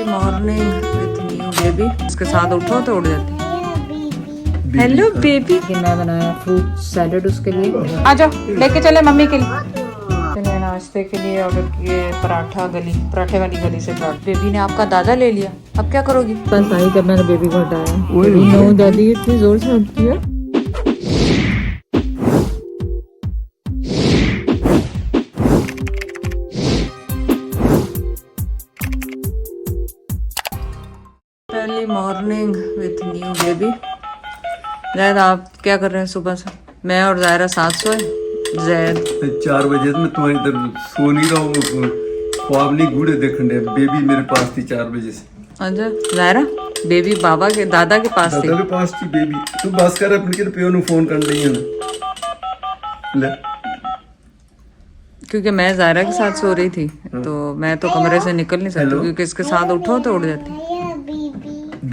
Morning with new baby. उसके साथ उठो तो उठ जाती। Hello baby. मैं बनाया फ्रूट सैलेड उसके लिए। आ जाओ लेके चले मम्मी के लिए। मैंने नाश्ते के लिए ऑर्डर किए पराठे वाली गली से पराठे। बेबी ने आपका दादा ले लिया, अब क्या करोगी? बस आई जब मैंने बेबी को हटाया। नो दादी इतनी जोर से हटती है। Early morning with new baby. Zaid आप क्या कर रहे हैं सुबह से? मैं और जायरा साथ सोए। जैद 4 बजे मैं तुम्हारी इधर सो नहीं रहा हूँ, ख्वाब नहीं गूढ़े देखने दे। बेबी मेरे पास थी 4 बजे से। अच्छा जायरा बेबी बाबा के दादा के पास थी। दादा के पास थी बेबी। तू बस कर अपने के पियो नु फोन कर रही है ना ले। क्योंकि मैं जायरा के साथ सो रही थी तो मैं तो कमरे से निकल नहीं सकती क्योंकि इसके साथ उठो तो उठ जाती।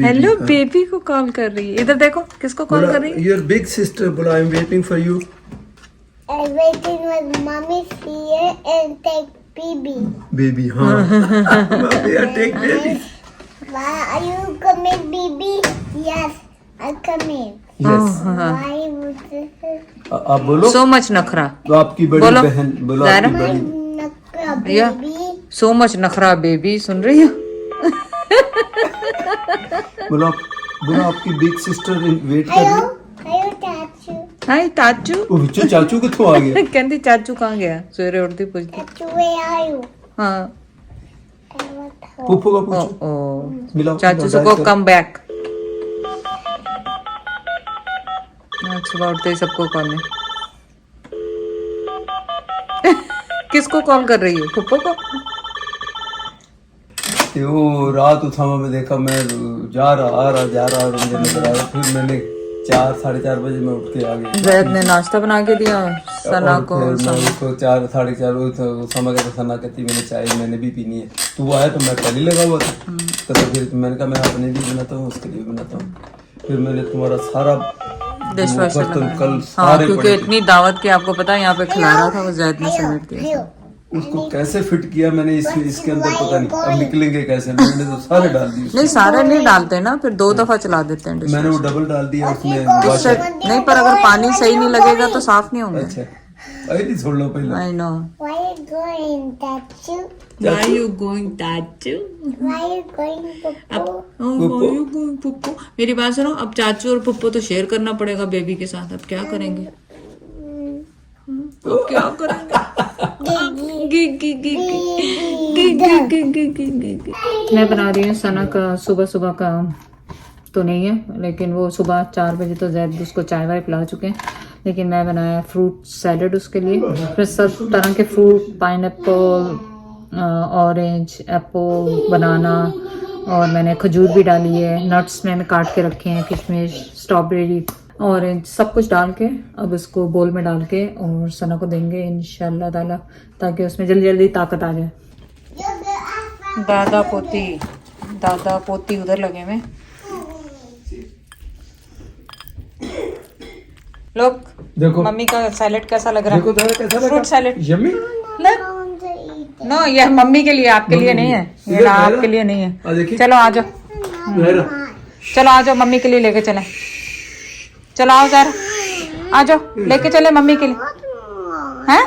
हेलो बेबी को कॉल कर रही है। इधर देखो किसको कॉल कर रही है? योर बिग सिस्टर बोला I am waiting for you. I'm waiting with mommy's here and take baby. Baby हाँ mummy take baby. Why are you coming, baby? Yes, I'm coming. Yes Why would this? आप बोलो। So much नखरा। तो आपकी बड़ी बोलो। बहन बोलो जायरा। आपकी बड़ी Nakra, या baby. सो मच नखरा बेबी। सुन रही हो? बोलो आपकी बिग सिस्टर वेट कर रही है। Hello, Tachu. हाय चाचू। ओ बिच्चू चाचू कित्थों आ गया? कहती चाचू कहाँ गया? सवेरे उठती पूछती। Tachu, where are you? हाँ I want home. फूफो का ओ पूछो। ओ मिलाओ चाचू से को कम बैक। सुबह उठते ही सबको कॉल है। किसको कॉल कर रही है? पप्पो को? वो रात उठामा में देखा, मैं जा रहा और मुझे नजर आया। फिर मैंने 4 साढ़े 4 बजे मैं उठ के आ गया। जैद ने नाश्ता बना के दिया सना को। और फिर मैं उसको 4 साढ़े 4 समा कहता सना कहती मैंने चाय मैंने भी पीनी है। तो वो आया तो मैं पहले लगा हुआ था। तो फिर मैंने कहा मैं अपने लिए बनाता हूँ उसके लिए भी बनाता हूँ। फिर मैंने तुम्हारा सारा डिशवॉशर बर्तन कल हाँ सारे क्योंकि इतनी दावत की आपको पता है यहाँ पे खिला रहा था वो जैद ने समेट दिया। उसको कैसे फिट किया मैंने इसके अंदर पता नहीं। अब निकलेंगे कैसे? मैंने तो सारे डाल दिए। नहीं सारे नहीं डालते ना, फिर 2 दफा चला देते हैं मैंने वो डबल डाल दिया उसमें डिश। वॉशर। नहीं पर अगर पानी सही नहीं लगेगा तो साफ नहीं होंगे। अच्छा अरे छोड़ लो पहले। I know. Why are you going, Tachu? Why you going चाचू? Why are you going, Popo? Why you going पुप्पो? मेरी बात सुनो, अब चाचू और पुप्पो तो शेयर करना पड़ेगा बेबी के साथ। अब क्या करेंगे? अब क्या करेंगे? मैं बना रही हूँ सना का सुबह सुबह का तो नहीं है, लेकिन वो सुबह 4 बजे तो जैद उसको चाय वाय पिला चुके हैं। लेकिन मैं बनाया फ्रूट सैलेड उसके लिए। फिर सब तरह के फ्रूट, पाइनएप्पल, ऑरेंज, एप्पल, बनाना और मैंने खजूर भी डाली है। नट्स मैंने काट के रखे हैं, किशमिश, स्ट्रॉबेरी, ऑरेंज, सब कुछ डाल के अब इसको बोल में डाल के और सना को देंगे इंशाल्लाह ताला, ताकि उसमें जल्दी जल्दी ताकत आ जाए। दादा पोती उधर लगे हुए। लोग देखो मम्मी का सैलेड कैसा लग रहा देखो है? कैसा लगा? Fruit salad. यम्मी। नो ये मम्मी के लिए, आपके लिए नहीं है। ये ना आपके लिए नहीं है। चलो आ जाओ, चलो आ जाओ मम्मी के लिए लेके चले। चलो आओ जरा, आ जाओ लेके चले मम्मी के लिए। हैं?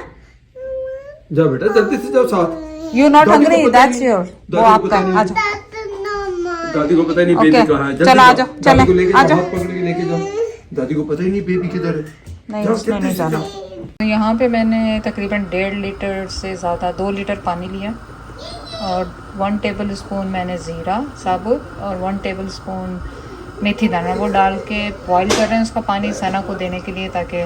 जाओ बेटा जल्दी से जाओ साथ। You not hungry, that's your. वो आपका। आ जाओ। दादी को पता ही नहीं Okay. बेबी कहाँ है। जल्दी चलो आ जाओ। जाओ, दादी को चले, लेके आ जाओ, जाओ। हाथ पकड़ के लेके जाओ। दादी को पता ही नहीं बेबी किधर है। नहीं जाओ, उसमें जल्दी नहीं से जाना। जाओ। तो यहाँ पे मैंने तकरीबन 1.5 लीटर से ज़्यादा 2 लीटर पानी लिया और 1 टेबल स्पून मैंने ज़ीरा साबुत और 1 टेबल स्पून मेथी दाना वो डाल के बॉईल कर रहे हैं उसका पानी सना को देने के लिए, ताकि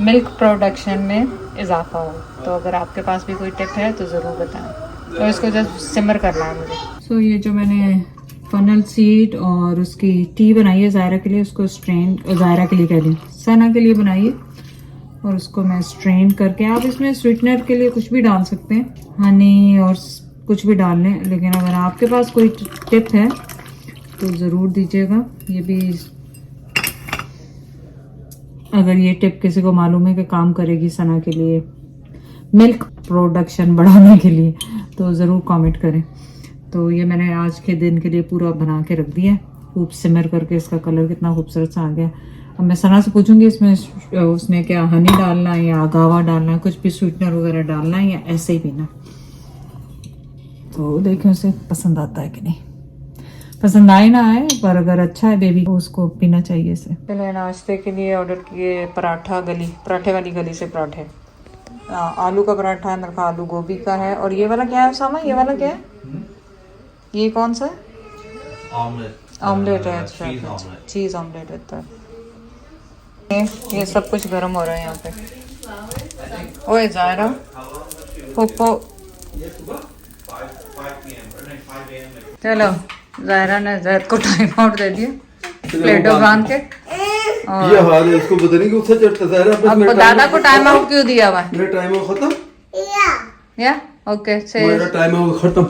मिल्क प्रोडक्शन में इजाफा हो। तो अगर आपके पास भी कोई टिप है तो ज़रूर बताएं। तो इसको जस्ट सिमर करना है मुझे। सो ये जो मैंने फनल सीड और उसकी टी बनाई है ज़ायरा के लिए, उसको स्ट्रेन, ज़ायरा के लिए कह रही, सना के लिए बनाई है, और उसको मैं स्ट्रेन करके, आप इसमें स्वीटनर के लिए कुछ भी डाल सकते हैं, हनी और कुछ भी डाल लें। लेकिन अगर आपके पास कोई टिप है तो ज़रूर दीजिएगा। ये भी अगर ये टिप किसी को मालूम है कि काम करेगी सना के लिए, मिल्क प्रोडक्शन बढ़ाने के लिए, तो ज़रूर कमेंट करें। तो ये मैंने आज के दिन के लिए पूरा बना के रख दिया है। खूब सिमर करके इसका कलर कितना खूबसूरत सा आ गया। अब मैं सना से पूछूंगी उसमें क्या हनी डालना है या गावा डालना है, कुछ भी स्वीटनर वगैरह डालना है या ऐसे ही पीना। तो देखें उसे पसंद आता है कि नहीं। पसंद आए ना आए, पर अगर अच्छा है बेबी को उसको पीना चाहिए इसे। पहले नाश्ते के लिए ऑर्डर किए पराठे वाली गली से पराठे। आलू का पराठा है, मेरे को आलू गोभी का है। और ये वाला क्या है सामा, ये वाला क्या है, ये कौन सा है? ऑमलेट है। अच्छा, चीज ऑमलेट है। ये सब कुछ गर्म हो रहा है यहाँ पे। ओए जायरा, पोपो। चलो, जायरा ने जैद को टाइम आउट दे दिया प्लेटो बांध के। ये हाल है, इसको पता नहीं कि उससे चढ़ता जायरा। अब दादा को टाइम आउट क्यों दिया हुआ है? मेरा टाइम आउट खत्म। या ओके से मेरा टाइम आउट खत्म।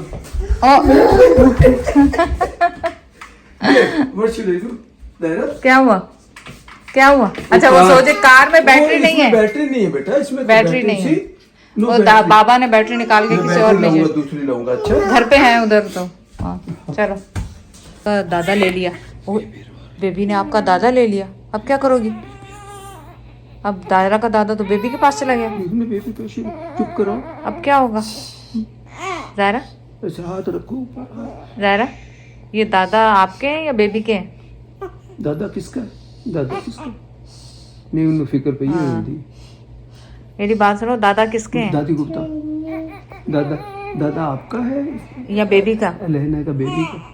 क्या हुआ? क्या हुआ? अच्छा, वो सोचे कार में बैटरी नहीं है। बैटरी नहीं है बेटा, इसमें बैटरी नहीं है। वो बाबा ने बैटरी निकाल के किसी और में दूसरी लाऊंगा। अच्छा, घर पे है उधर तो। हाँ चलो, दादा ले लिया। ओ, बेबी ने आपका दादा ले लिया। अब क्या करोगी? अब दायरा का दादा तो बेबी के पास चला गया। बेबी तो चुप करो। अब क्या होगा? जायरा, ऐसे हाथ रखो। जायरा, ये दादा आपके हैं या बेबी के हैं? दादा किसका? दादा किसका? नहीं, उन्हें फिक्र पे ही होती। मेरी बात सुनो, दादा किसके हैं? दादी गुप्ता। दादा आपका है या बेबी का? लहना का बेबी का।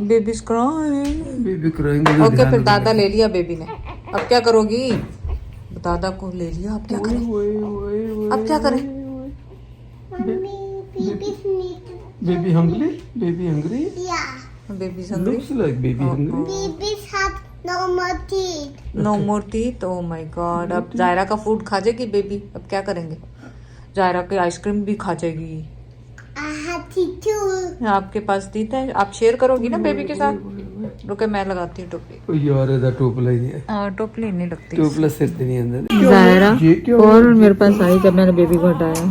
Baby crying. Baby crying. Okay, फिर दादा ले लिया बेबी ने। अब क्या करोगी? दादा को ले लिया, अब क्या करें? अब क्या करें? Baby hungry? Baby hungry? Baby hungry? Looks like baby hungry. Babies have no more teeth. No more teeth. Oh my god. अब जायरा का फूड खा जाएगी बेबी। अब क्या करेंगे? जायरा की आइसक्रीम भी खा जाएगी। I have teeth too. आपके पास टीथ है, आप शेयर करोगी ना बेबी के साथ? रुके, मैं लगाती हूँ टोपी। यार इधर टोपला ही है। टोपली नहीं लगती। टोपला सिर नहीं अंदर। जायरा और मेरे पास आई जब मैंने बेबी को हटाया।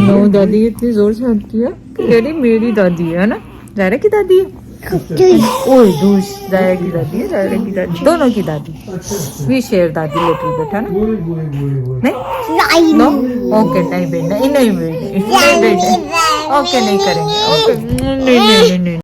नो, दादी इतनी जोर से हटती है। कह रही मेरी दादी है ना, जायरा की दादी है। ओए दूस, जायरा की दादी है, जायरा की दादी, दोनों की दादी। वी शेयर दादी लिटिल बिट, है ना? नहीं, नो, ओके, नहीं बेटा, नहीं बेटा, ओके नहीं करेंगे। ओके, नहीं नहीं नहीं नहीं